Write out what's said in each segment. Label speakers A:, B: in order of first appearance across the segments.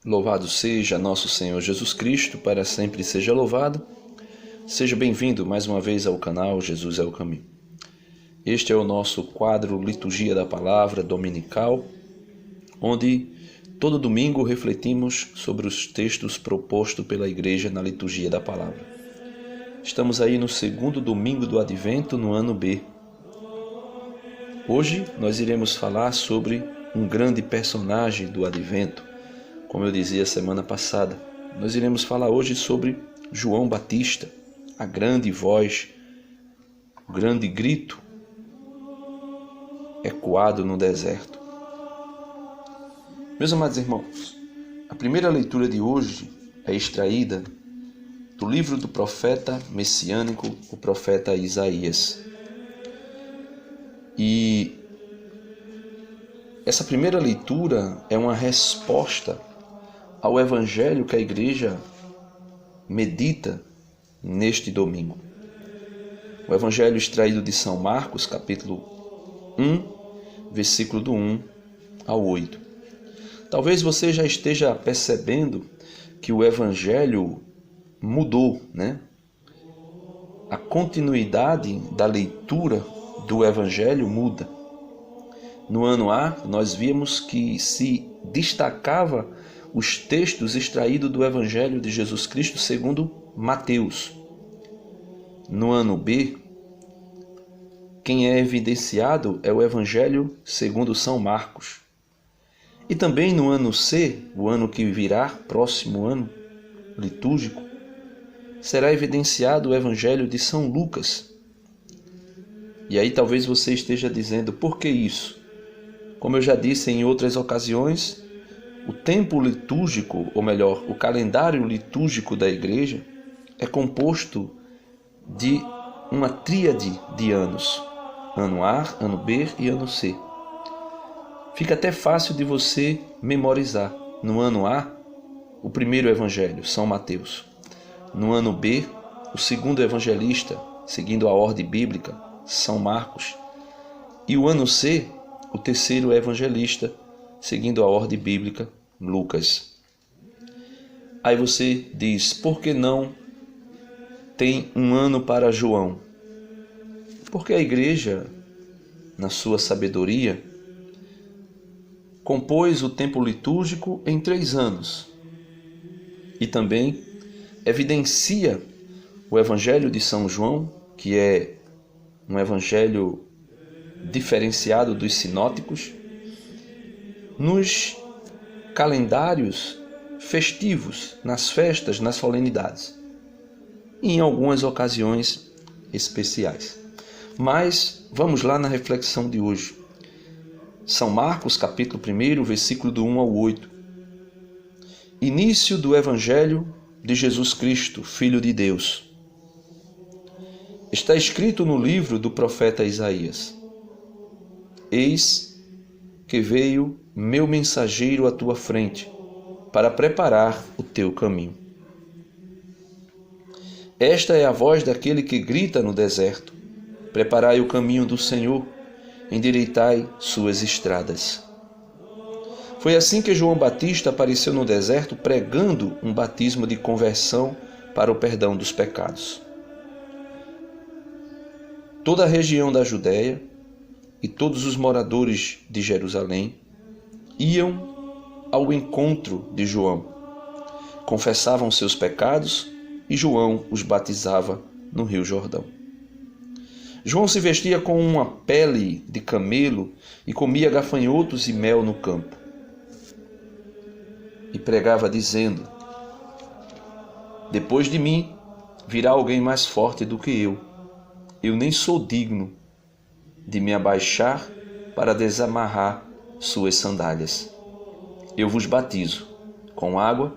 A: Louvado seja nosso Senhor Jesus Cristo, para sempre seja louvado. Seja bem-vindo mais uma vez ao canal Jesus é o Caminho. Este é o nosso quadro Liturgia da Palavra dominical, onde todo domingo refletimos sobre os textos propostos pela Igreja na Liturgia da Palavra. Estamos aí no segundo domingo do Advento, no ano B. Hoje nós iremos falar sobre um grande personagem do Advento. Como eu dizia semana passada, nós iremos falar hoje sobre João Batista, a grande voz, o grande grito ecoado no deserto. Meus amados irmãos, a primeira leitura de hoje é extraída do livro do profeta messiânico, o profeta Isaías. E essa primeira leitura é uma resposta ao evangelho que a igreja medita neste domingo. O evangelho extraído de São Marcos, capítulo 1, versículo do 1 ao 8. Talvez você já esteja percebendo que o evangelho mudou, né? A continuidade da leitura do evangelho muda. No ano A, nós vimos que se destacava os textos extraídos do Evangelho de Jesus Cristo segundo Mateus. No ano B, quem é evidenciado é o Evangelho segundo São Marcos. E também no ano C, o ano que virá, próximo ano litúrgico, será evidenciado o Evangelho de São Lucas. E aí talvez você esteja dizendo, por que isso? Como eu já disse em outras ocasiões, o tempo litúrgico, ou melhor, o calendário litúrgico da igreja é composto de uma tríade de anos. Ano A, ano B e ano C. Fica até fácil de você memorizar. No ano A, o primeiro evangelho, São Mateus. No ano B, o segundo evangelista, seguindo a ordem bíblica, São Marcos. E o ano C, o terceiro evangelista, seguindo a ordem bíblica, Lucas. Aí você diz, por que não tem um ano para João? Porque a igreja, na sua sabedoria, compôs o tempo litúrgico em 3 anos e também evidencia o evangelho de São João, que é um evangelho diferenciado dos sinóticos, nos calendários festivos, nas festas, nas solenidades e em algumas ocasiões especiais. Mas vamos lá na reflexão de hoje. São Marcos, capítulo 1, versículo do 1 ao 8. Início do Evangelho de Jesus Cristo, Filho de Deus. Está escrito no livro do profeta Isaías: Eis que veio meu mensageiro à tua frente, para preparar o teu caminho. Esta é a voz daquele que grita no deserto: preparai o caminho do Senhor, endireitai suas estradas. Foi assim que João Batista apareceu no deserto pregando um batismo de conversão para o perdão dos pecados. Toda a região da Judéia e todos os moradores de Jerusalém iam ao encontro de João, confessavam seus pecados e João os batizava no Rio Jordão. João se vestia com uma pele de camelo e comia gafanhotos e mel no campo. E pregava dizendo: depois de mim virá alguém mais forte do que eu. Eu nem sou digno de me abaixar para desamarrar suas sandálias. Eu vos batizo com água,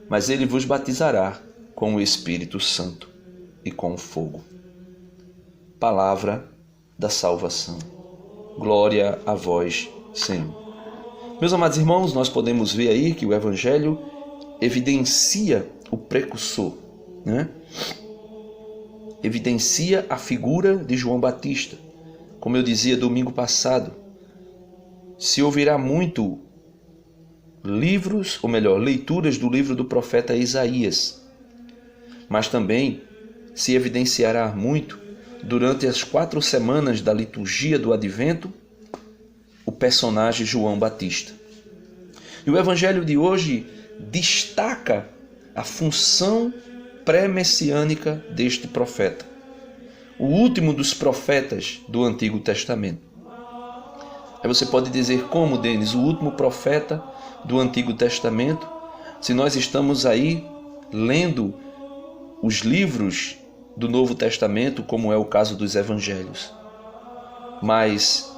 A: mas ele vos batizará com o Espírito Santo e com fogo. Palavra da salvação. Glória a vós, Senhor. Meus amados irmãos, nós podemos ver aí que o Evangelho evidencia o precursor, né? Evidencia a figura de João Batista. Como eu dizia domingo passado, se ouvirá muito livros, ou melhor, leituras do livro do profeta Isaías. Mas também se evidenciará muito, durante as 4 semanas da liturgia do Advento, o personagem João Batista. E o Evangelho de hoje destaca a função pré-messiânica deste profeta, o último dos profetas do Antigo Testamento. Aí você pode dizer, como, Denis, o último profeta do Antigo Testamento, se nós estamos aí lendo os livros do Novo Testamento, como é o caso dos Evangelhos. Mas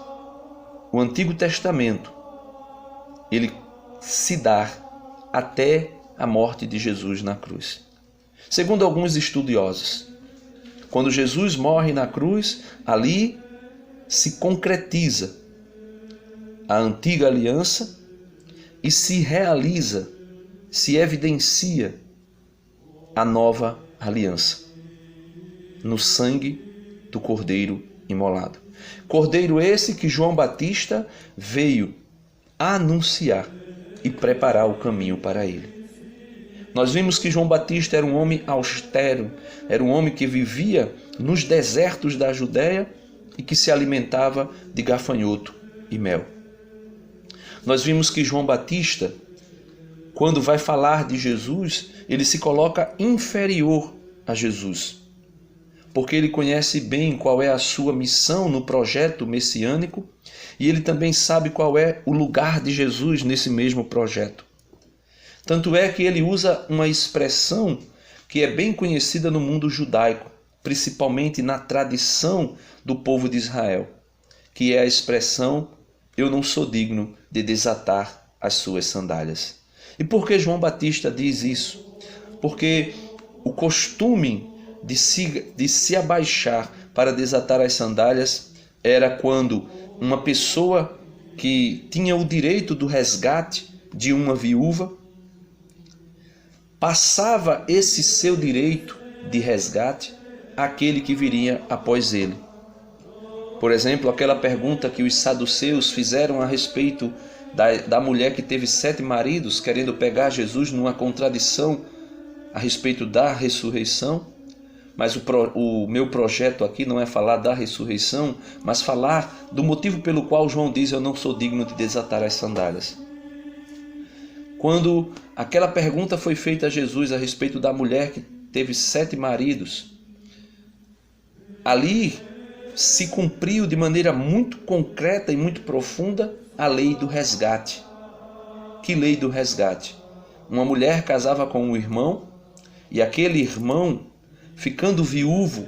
A: o Antigo Testamento, ele se dá até a morte de Jesus na cruz. Segundo alguns estudiosos, quando Jesus morre na cruz, ali se concretiza a antiga aliança e se realiza, se evidencia a nova aliança no sangue do Cordeiro imolado. Cordeiro esse que João Batista veio anunciar e preparar o caminho para ele. Nós vimos que João Batista era um homem austero, era um homem que vivia nos desertos da Judéia e que se alimentava de gafanhoto e mel. Nós vimos que João Batista, quando vai falar de Jesus, ele se coloca inferior a Jesus, porque ele conhece bem qual é a sua missão no projeto messiânico e ele também sabe qual é o lugar de Jesus nesse mesmo projeto. Tanto é que ele usa uma expressão que é bem conhecida no mundo judaico, principalmente na tradição do povo de Israel, que é a expressão "eu não sou digno de desatar as suas sandálias". E por que João Batista diz isso? Porque o costume de se abaixar para desatar as sandálias era quando uma pessoa que tinha o direito do resgate de uma viúva passava esse seu direito de resgate àquele que viria após ele. Por exemplo, aquela pergunta que os saduceus fizeram a respeito da mulher que teve 7 maridos, querendo pegar Jesus numa contradição a respeito da ressurreição. Mas o meu projeto aqui não é falar da ressurreição, mas falar do motivo pelo qual João diz: eu não sou digno de desatar as sandálias. Quando aquela pergunta foi feita a Jesus a respeito da mulher que teve 7 maridos, ali se cumpriu de maneira muito concreta e muito profunda a lei do resgate. Que lei do resgate? Uma mulher casava com um irmão e aquele irmão, ficando viúvo,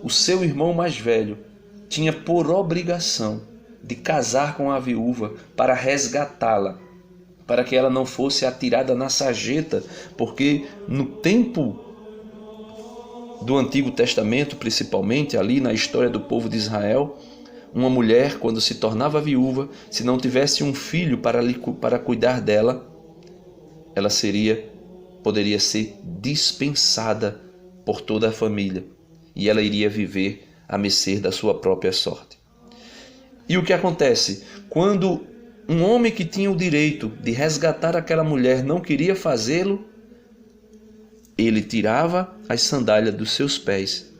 A: o seu irmão mais velho tinha por obrigação de casar com a viúva para resgatá-la, para que ela não fosse atirada na sarjeta, porque no tempo do Antigo Testamento, principalmente ali na história do povo de Israel, uma mulher, quando se tornava viúva, se não tivesse um filho para cuidar dela, ela poderia ser dispensada por toda a família e ela iria viver à mercê da sua própria sorte. E o que acontece? Quando um homem que tinha o direito de resgatar aquela mulher não queria fazê-lo, ele tirava as sandálias dos seus pés.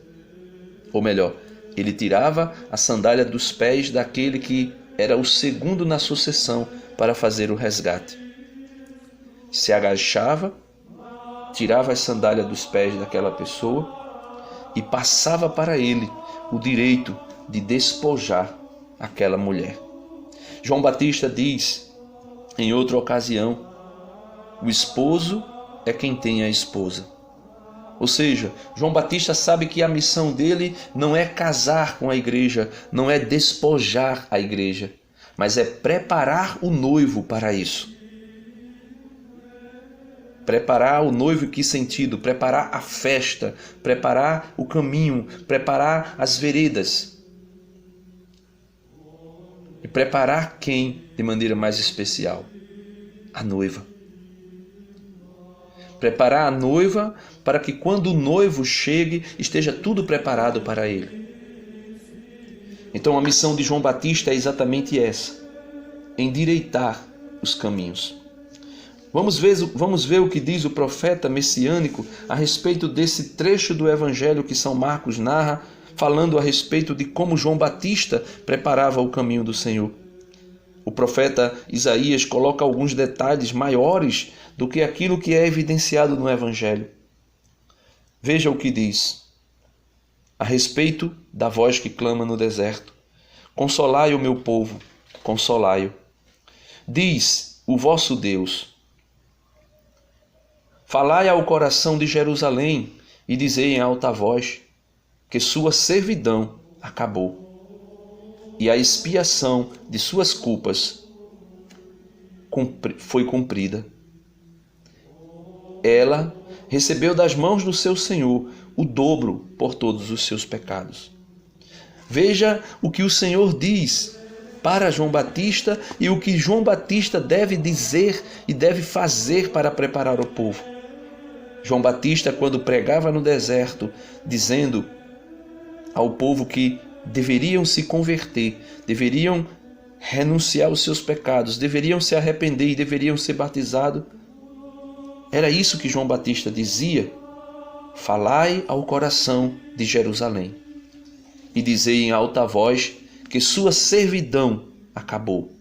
A: Ou melhor, ele tirava a sandália dos pés daquele que era o segundo na sucessão para fazer o resgate. Se agachava, tirava as sandálias dos pés daquela pessoa e passava para ele o direito de despojar aquela mulher. João Batista diz, em outra ocasião, o esposo é quem tem a esposa. Ou seja, João Batista sabe que a missão dele não é casar com a igreja, não é despojar a igreja, mas é preparar o noivo para isso. Preparar o noivo em que sentido? Preparar a festa, preparar o caminho, preparar as veredas. E preparar quem de maneira mais especial? A noiva. Preparar a noiva para que quando o noivo chegue, esteja tudo preparado para ele. Então a missão de João Batista é exatamente essa: endireitar os caminhos. Vamos ver o que diz o profeta messiânico a respeito desse trecho do Evangelho que São Marcos narra, falando a respeito de como João Batista preparava o caminho do Senhor. O profeta Isaías coloca alguns detalhes maiores do que aquilo que é evidenciado no Evangelho. Veja o que diz a respeito da voz que clama no deserto: consolai o meu povo, consolai-o. Diz o vosso Deus: falai ao coração de Jerusalém e dizei em alta voz que sua servidão acabou e a expiação de suas culpas foi cumprida. Ela recebeu das mãos do seu Senhor o dobro por todos os seus pecados. Veja o que o Senhor diz para João Batista e o que João Batista deve dizer e deve fazer para preparar o povo. João Batista, quando pregava no deserto, dizendo ao povo que deveriam se converter, deveriam renunciar aos seus pecados, deveriam se arrepender e deveriam ser batizados, era isso que João Batista dizia: falai ao coração de Jerusalém e dizei em alta voz que sua servidão acabou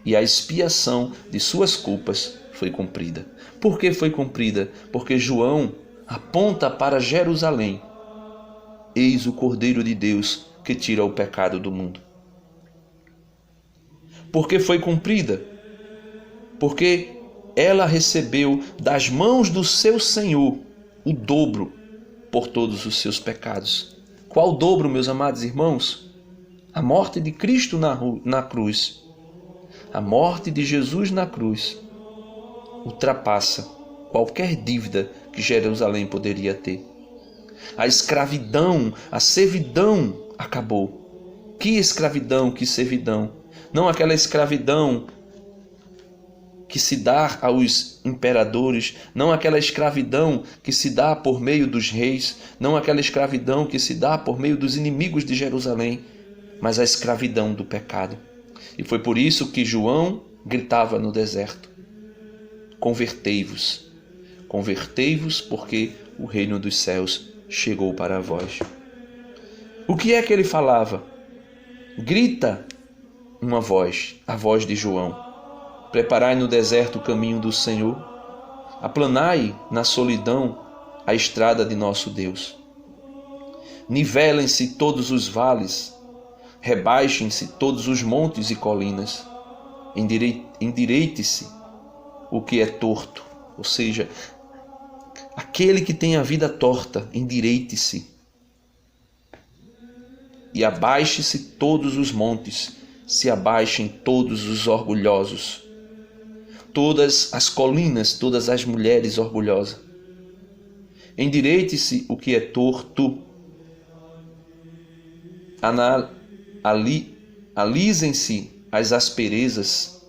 A: e a expiação de suas culpas foi cumprida. Por que foi cumprida? Porque João aponta para Jerusalém: eis o Cordeiro de Deus que tira o pecado do mundo. Por que foi cumprida? Porque ela recebeu das mãos do seu Senhor o dobro por todos os seus pecados. Qual dobro, meus amados irmãos? A morte de Cristo na cruz. A morte de Jesus na cruz ultrapassa qualquer dívida que Jerusalém poderia ter. A escravidão, a servidão acabou. Que escravidão, que servidão! Não aquela escravidão que se dá aos imperadores, não aquela escravidão que se dá por meio dos reis, não aquela escravidão que se dá por meio dos inimigos de Jerusalém, mas a escravidão do pecado. E foi por isso que João gritava no deserto: convertei-vos, convertei-vos, porque o reino dos céus chegou para vós. O que é que ele falava? Grita uma voz, a voz de João: preparai no deserto o caminho do Senhor, aplanai na solidão a estrada de nosso Deus. Nivelem-se todos os vales, rebaixem-se todos os montes e colinas, endireite-se o que é torto, ou seja, aquele que tem a vida torta, endireite-se. E abaixe-se todos os montes, se abaixem todos os orgulhosos, todas as colinas, todas as mulheres orgulhosas. Endireite-se o que é torto, alisem-se as asperezas,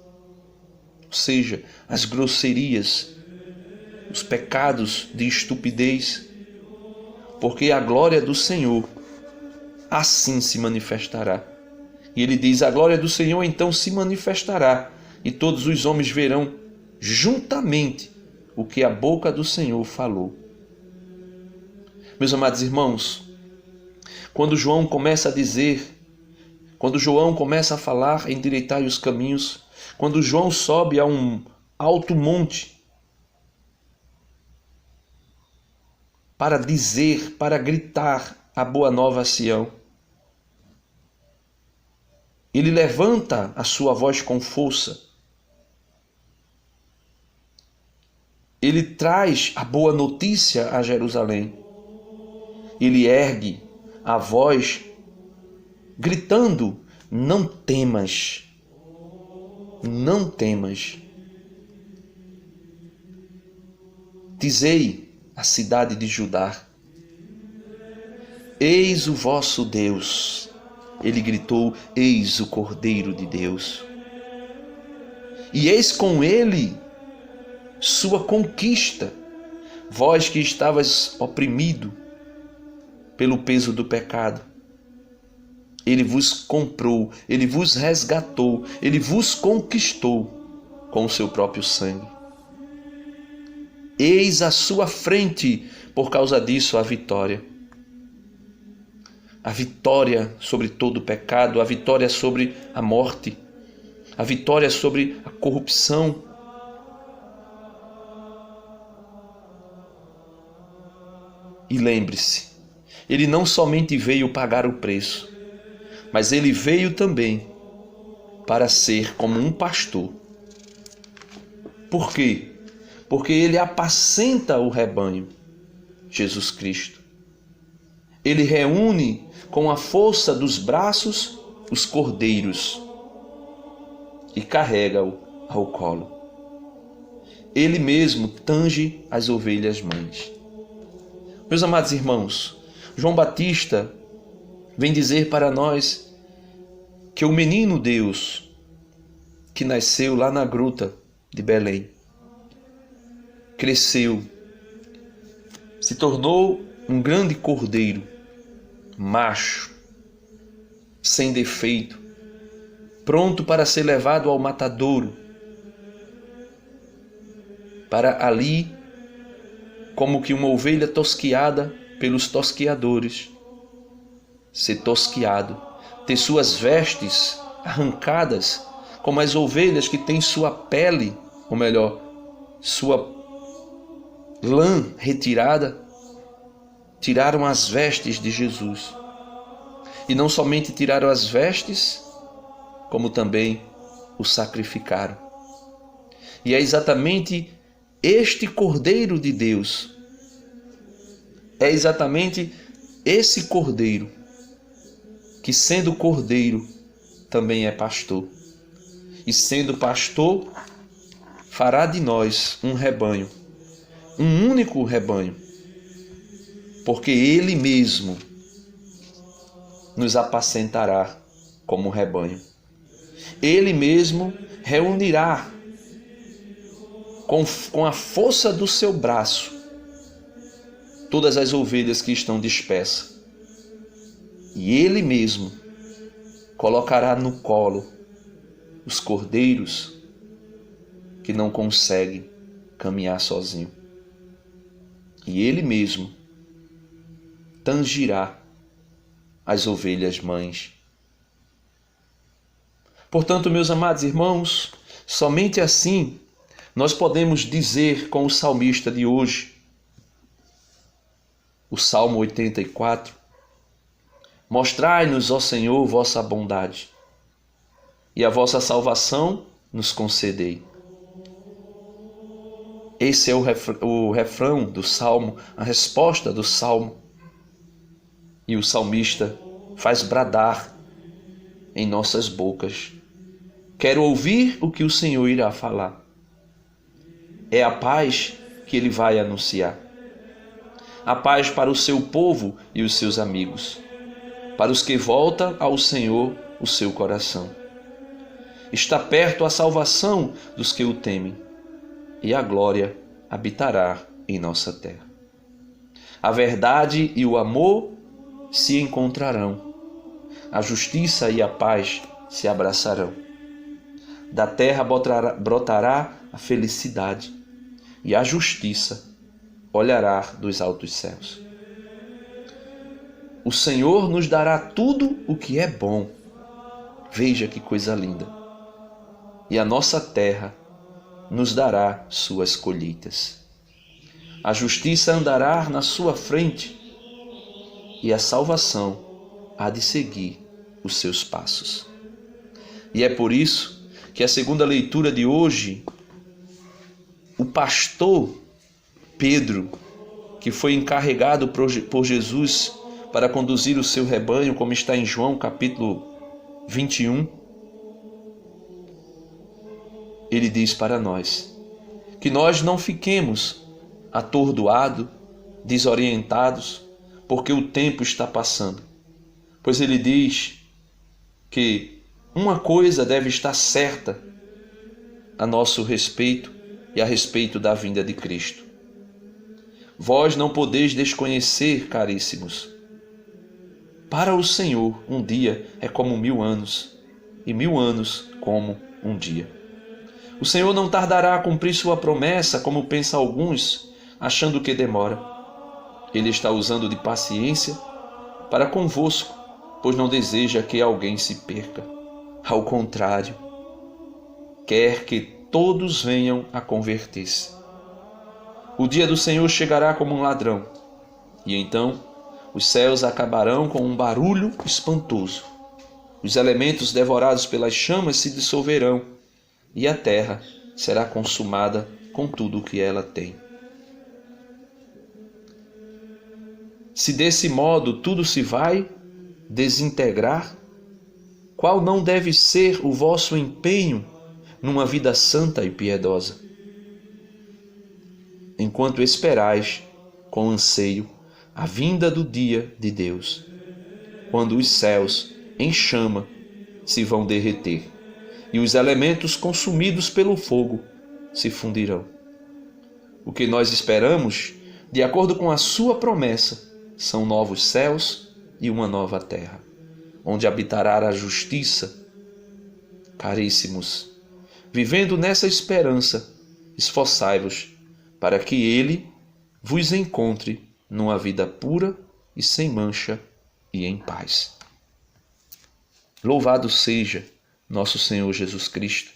A: ou seja, as grosserias, os pecados de estupidez, porque a glória do Senhor assim se manifestará. E ele diz: a glória do Senhor então se manifestará, e todos os homens verão juntamente o que a boca do Senhor falou. Meus amados irmãos, quando João começa a dizer, quando João começa a falar, endireitai os caminhos, quando João sobe a um alto monte para dizer, para gritar a boa nova a Sião, ele levanta a sua voz com força. Ele traz a boa notícia a Jerusalém. Ele ergue a voz gritando: não temas, não temas. Dizei à cidade de Judá: eis o vosso Deus. Ele gritou: eis o Cordeiro de Deus. E eis com ele sua conquista, vós que estavas oprimido pelo peso do pecado. Ele vos comprou, Ele vos resgatou, Ele vos conquistou com o seu próprio sangue. Eis à sua frente, por causa disso, a vitória. A vitória sobre todo o pecado, a vitória sobre a morte, a vitória sobre a corrupção. E lembre-se, Ele não somente veio pagar o preço, mas Ele veio também para ser como um pastor. Por quê? Porque Ele apacenta o rebanho, Jesus Cristo. Ele reúne com a força dos braços os cordeiros e carrega-o ao colo. Ele mesmo tange as ovelhas mães. Meus amados irmãos, João Batista vem dizer para nós que o menino Deus que nasceu lá na gruta de Belém, cresceu, se tornou um grande cordeiro, macho, sem defeito, pronto para ser levado ao matadouro, para ali, como que uma ovelha tosquiada pelos tosquiadores, ser tosquiado, ter suas vestes arrancadas, como as ovelhas que têm sua pele, ou melhor, sua lã retirada. Tiraram as vestes de Jesus. E não somente tiraram as vestes, como também o sacrificaram. E é exatamente este Cordeiro de Deus, é exatamente esse Cordeiro, que sendo Cordeiro, também é pastor. E sendo pastor, fará de nós um rebanho, um único rebanho, porque Ele mesmo nos apacentará como rebanho. Ele mesmo reunirá com a força do seu braço todas as ovelhas que estão dispersas. E Ele mesmo colocará no colo os cordeiros que não conseguem caminhar sozinho. E Ele mesmo tangirá as ovelhas mães. Portanto, meus amados irmãos, somente assim nós podemos dizer com o salmista de hoje, o Salmo 84, mostrai-nos, ó Senhor, vossa bondade, e a vossa salvação nos concedei. Esse é o refrão do Salmo, a resposta do Salmo. E o salmista faz bradar em nossas bocas: quero ouvir o que o Senhor irá falar. É a paz que Ele vai anunciar. A paz para o seu povo e os seus amigos, para os que voltam ao Senhor o seu coração. Está perto a salvação dos que o temem, e a glória habitará em nossa terra. A verdade e o amor se encontrarão, a justiça e a paz se abraçarão. Da terra brotará a felicidade, e a justiça olhará dos altos céus. O Senhor nos dará tudo o que é bom. Veja que coisa linda. E a nossa terra nos dará suas colheitas. A justiça andará na sua frente, e a salvação há de seguir os seus passos. E é por isso que a segunda leitura de hoje, o pastor Pedro, que foi encarregado por Jesus para conduzir o seu rebanho, como está em João capítulo 21, ele diz para nós que nós não fiquemos atordoados, desorientados, porque o tempo está passando. Pois ele diz que uma coisa deve estar certa a nosso respeito e a respeito da vinda de Cristo. Vós não podeis desconhecer, caríssimos, Para o Senhor, um dia é como 1000 anos, e 1000 anos como um dia. O Senhor não tardará a cumprir sua promessa, como pensam alguns, achando que demora. Ele está usando de paciência para convosco, pois não deseja que alguém se perca. Ao contrário, quer que todos venham a converter-se. O dia do Senhor chegará como um ladrão, e então os céus acabarão com um barulho espantoso. Os elementos devorados pelas chamas se dissolverão, e a terra será consumada com tudo o que ela tem. Se desse modo tudo se vai desintegrar, qual não deve ser o vosso empenho numa vida santa e piedosa? Enquanto esperais com anseio a vinda do dia de Deus, quando os céus em chama se vão derreter e os elementos consumidos pelo fogo se fundirão. O que nós esperamos, de acordo com a sua promessa, são novos céus e uma nova terra, onde habitará a justiça. Caríssimos, vivendo nessa esperança, esforçai-vos para que Ele vos encontre numa vida pura e sem mancha e em paz. Louvado seja nosso Senhor Jesus Cristo,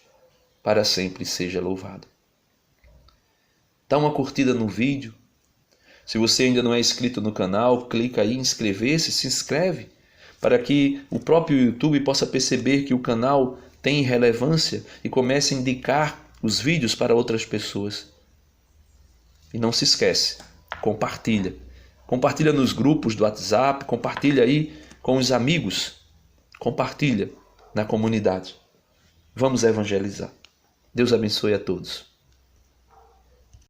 A: para sempre seja louvado. Dá uma curtida no vídeo. Se você ainda não é inscrito no canal, clica aí em inscrever-se, se inscreve, para que o próprio YouTube possa perceber que o canal tem relevância e comece a indicar os vídeos para outras pessoas. E não se esquece, compartilha. Compartilha nos grupos do WhatsApp, compartilha aí com os amigos, compartilha na comunidade. Vamos evangelizar. Deus abençoe a todos.